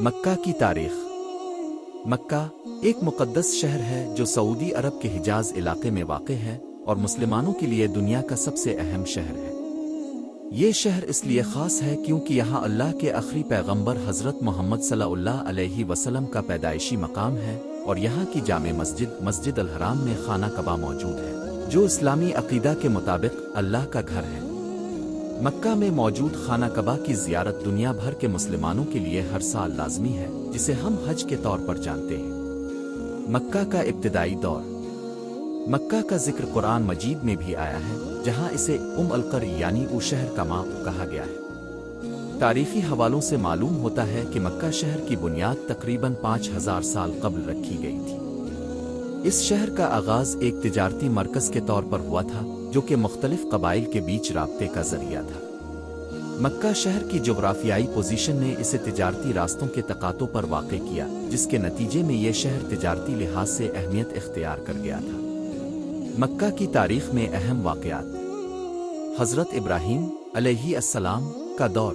مکہ کی تاریخ۔ مکہ ایک مقدس شہر ہے جو سعودی عرب کے حجاز علاقے میں واقع ہے اور مسلمانوں کے لیے دنیا کا سب سے اہم شہر ہے۔ یہ شہر اس لیے خاص ہے کیونکہ یہاں اللہ کے آخری پیغمبر حضرت محمد صلی اللہ علیہ وسلم کا پیدائشی مقام ہے، اور یہاں کی جامع مسجد مسجد الحرام میں خانہ کعبہ موجود ہے، جو اسلامی عقیدہ کے مطابق اللہ کا گھر ہے۔ مکہ میں موجود خانہ کعبہ کی زیارت دنیا بھر کے مسلمانوں کے لیے ہر سال لازمی ہے، جسے ہم حج کے طور پر جانتے ہیں۔ مکہ کا ابتدائی دور۔ مکہ کا ذکر قرآن مجید میں بھی آیا ہے، جہاں اسے القر یعنی شہر کا ماں کہا گیا ہے۔ تاریخی حوالوں سے معلوم ہوتا ہے کہ مکہ شہر کی بنیاد تقریباً 5000 سال قبل رکھی گئی تھی۔ اس شہر کا آغاز ایک تجارتی مرکز کے طور پر ہوا تھا، جو کہ مختلف قبائل کے بیچ رابطے کا ذریعہ تھا۔ مکہ شہر کی جغرافیائی پوزیشن نے اسے تجارتی راستوں کے تقاطوں پر واقع کیا، جس کے نتیجے میں یہ شہر تجارتی لحاظ سے اہمیت اختیار کر گیا تھا۔ مکہ کی تاریخ میں اہم واقعات۔ حضرت ابراہیم علیہ السلام کا دور۔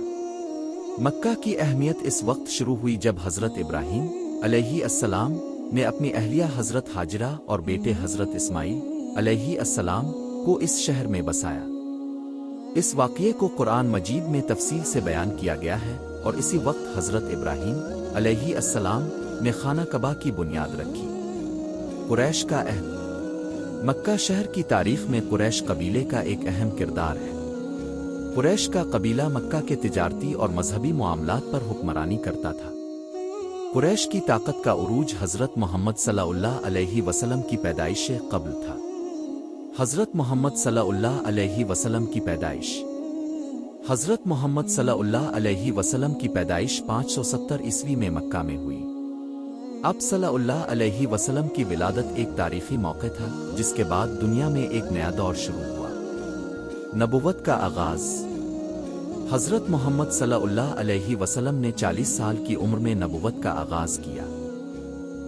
مکہ کی اہمیت اس وقت شروع ہوئی جب حضرت ابراہیم علیہ السلام نے اپنی اہلیہ حضرت ہاجرہ اور بیٹے حضرت اسماعیل علیہ السلام کو اس شہر میں بسایا۔ اس واقعے کو قرآن مجید میں تفصیل سے بیان کیا گیا ہے، اور اسی وقت حضرت ابراہیم علیہ السلام نے خانہ کعبہ کی بنیاد رکھی۔ قریش کا عہد۔ مکہ شہر کی تاریخ میں قریش قبیلے کا ایک اہم کردار ہے۔ قریش کا قبیلہ مکہ کے تجارتی اور مذہبی معاملات پر حکمرانی کرتا تھا۔ قریش کی طاقت کا عروج حضرت محمد صلی اللہ علیہ وسلم کی پیدائش سے قبل تھا۔ حضرت محمد صلی اللہ علیہ وسلم کی پیدائش۔ حضرت محمد صلی اللہ علیہ وسلم کی پیدائش 570 عیسوی میں مکہ میں ہوئی۔ اب صلی اللہ علیہ وسلم کی ولادت ایک تاریخی موقع تھا، جس کے بعد دنیا میں ایک نیا دور شروع ہوا۔ نبوت کا آغاز۔ حضرت محمد صلی اللہ علیہ وسلم نے 40 سال کی عمر میں نبوت کا آغاز کیا۔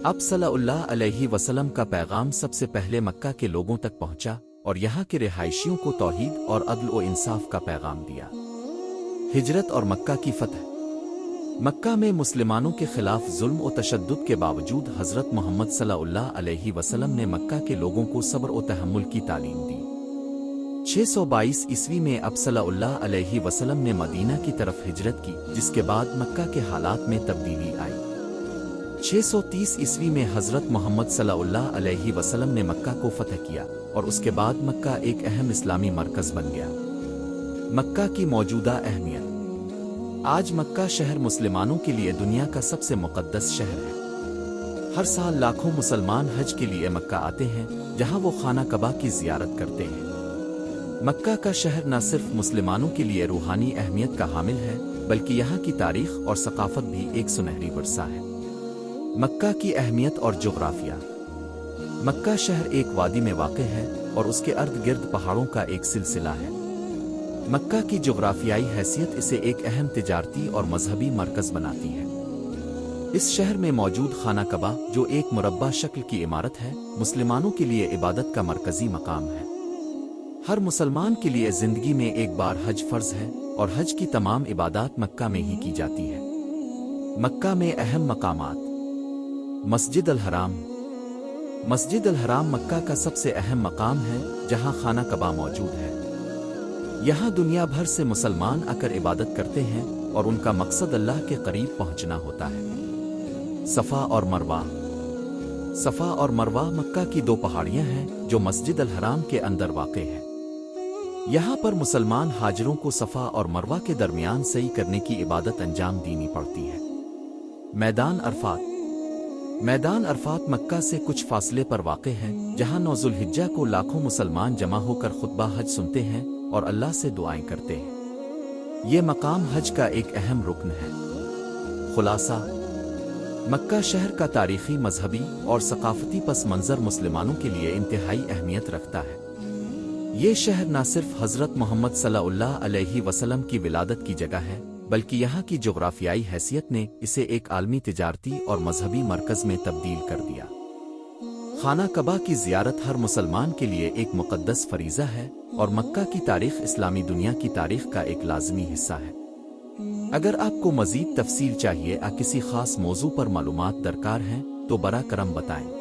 اب صلی اللہ علیہ وسلم کا پیغام سب سے پہلے مکہ کے لوگوں تک پہنچا اور یہاں کے رہائشیوں کو توحید اور عدل و انصاف کا پیغام دیا۔ ہجرت اور مکہ کی فتح۔ مکہ میں مسلمانوں کے خلاف ظلم و تشدد کے باوجود حضرت محمد صلی اللہ علیہ وسلم نے مکہ کے لوگوں کو صبر و تحمل کی تعلیم دی۔ 622 عیسوی میں اب صلی اللہ علیہ وسلم نے مدینہ کی طرف ہجرت کی، جس کے بعد مکہ کے حالات میں تبدیلی آئی۔ 630 عیسوی میں حضرت محمد صلی اللہ علیہ وسلم نے مکہ کو فتح کیا، اور اس کے بعد مکہ ایک اہم اسلامی مرکز بن گیا۔ مکہ کی موجودہ اہمیت۔ آج مکہ شہر مسلمانوں کے لیے دنیا کا سب سے مقدس شہر ہے۔ ہر سال لاکھوں مسلمان حج کے لیے مکہ آتے ہیں، جہاں وہ خانہ کعبہ کی زیارت کرتے ہیں۔ مکہ کا شہر نہ صرف مسلمانوں کے لیے روحانی اہمیت کا حامل ہے، بلکہ یہاں کی تاریخ اور ثقافت بھی ایک سنہری ورثہ ہے۔ مکہ کی اہمیت اور جغرافیہ۔ مکہ شہر ایک وادی میں واقع ہے اور اس کے ارد گرد پہاڑوں کا ایک سلسلہ ہے۔ مکہ کی جغرافیائی حیثیت اسے ایک اہم تجارتی اور مذہبی مرکز بناتی ہے۔ اس شہر میں موجود خانہ کعبہ، جو ایک مربع شکل کی عمارت ہے، مسلمانوں کے لیے عبادت کا مرکزی مقام ہے۔ ہر مسلمان کے لیے زندگی میں ایک بار حج فرض ہے، اور حج کی تمام عبادات مکہ میں ہی کی جاتی ہے۔ مکہ میں اہم مقامات۔ مسجد الحرام۔ مسجد الحرام مکہ کا سب سے اہم مقام ہے، جہاں خانہ کعبہ موجود ہے۔ یہاں دنیا بھر سے مسلمان آ کر عبادت کرتے ہیں، اور ان کا مقصد اللہ کے قریب پہنچنا ہوتا ہے۔ صفا اور مروہ۔ صفا اور مروہ مکہ کی دو پہاڑیاں ہیں جو مسجد الحرام کے اندر واقع ہے۔ یہاں پر مسلمان حاجروں کو صفا اور مروہ کے درمیان سعی کرنے کی عبادت انجام دینی پڑتی ہے۔ میدان عرفات۔ میدان عرفات مکہ سے کچھ فاصلے پر واقع ہے، جہاں 9 ذو الحجہ کو لاکھوں مسلمان جمع ہو کر خطبہ حج سنتے ہیں اور اللہ سے دعائیں کرتے ہیں۔ یہ مقام حج کا ایک اہم رکن ہے۔ خلاصہ، مکہ شہر کا تاریخی، مذہبی اور ثقافتی پس منظر مسلمانوں کے لیے انتہائی اہمیت رکھتا ہے۔ یہ شہر نہ صرف حضرت محمد صلی اللہ علیہ وسلم کی ولادت کی جگہ ہے، بلکہ یہاں کی جغرافیائی حیثیت نے اسے ایک عالمی تجارتی اور مذہبی مرکز میں تبدیل کر دیا۔ خانہ کعبہ کی زیارت ہر مسلمان کے لیے ایک مقدس فریضہ ہے، اور مکہ کی تاریخ اسلامی دنیا کی تاریخ کا ایک لازمی حصہ ہے۔ اگر آپ کو مزید تفصیل چاہیے یا کسی خاص موضوع پر معلومات درکار ہیں تو برا کرم بتائیں۔